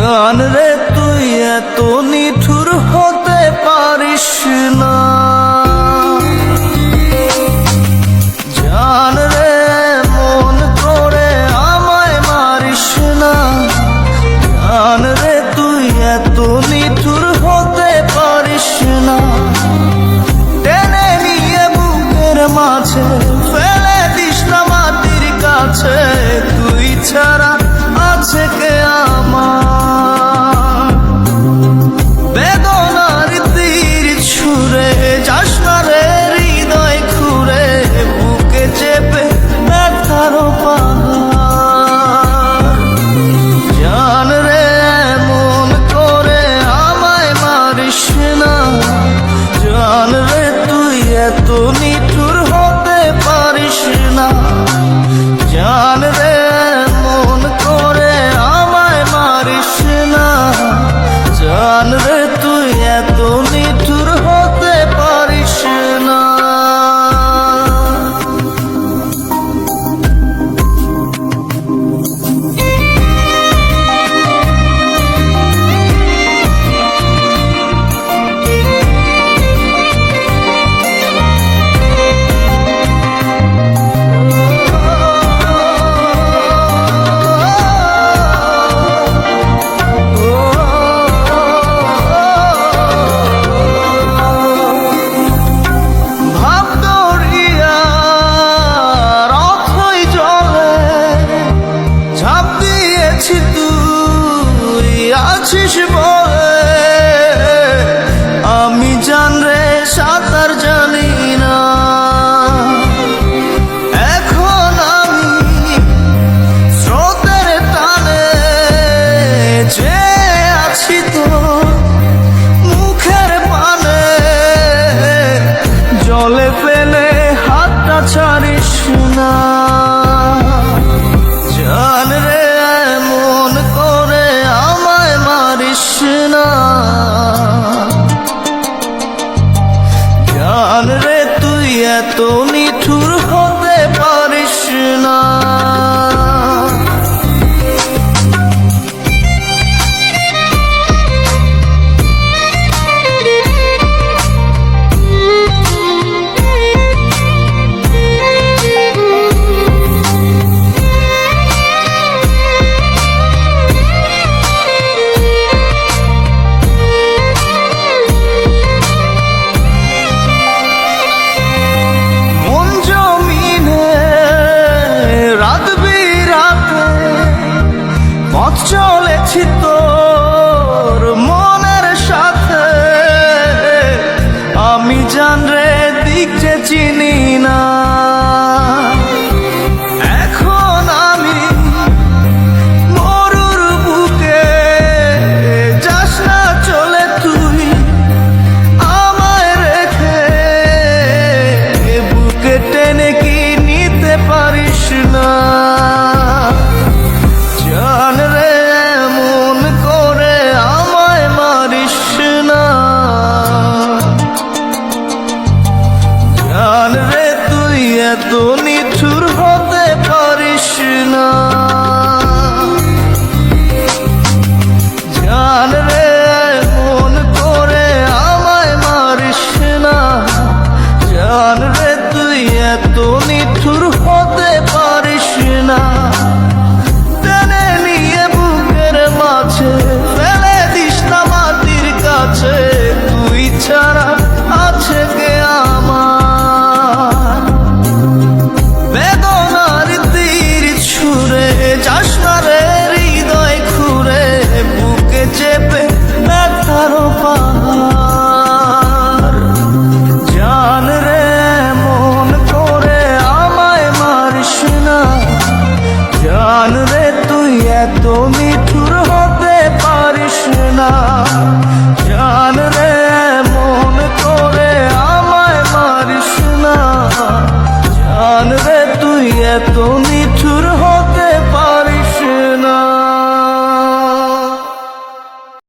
জান রে তুই এত নিঠুর হতে পারিস না, জান রে মন করে আমায় মারিস না, জান রে তুই এত নিঠুর হতে পারিস না। টেনে নিয়ে বুকের মাঝে ফেলে দিস না মাটির কাছে, তুই ছাড়া আছে কে আমার। বেদনার তীর ছুঁড়ে যাস না রে হৃদয় খুঁড়ে, বুকে চেপে ব্যথার পাহাড়। জান রে মন করে আমায় মারিস না, জান রে তুই এত নিঠুর হতে পারিস না, জান রে মন করে আমায় মারিস না, জান রে তুই এত নিঠুর হতে পারিস না। আছিস বলে আমি জান রে সাঁতার জানি না, এখন আমি স্রোতের টানে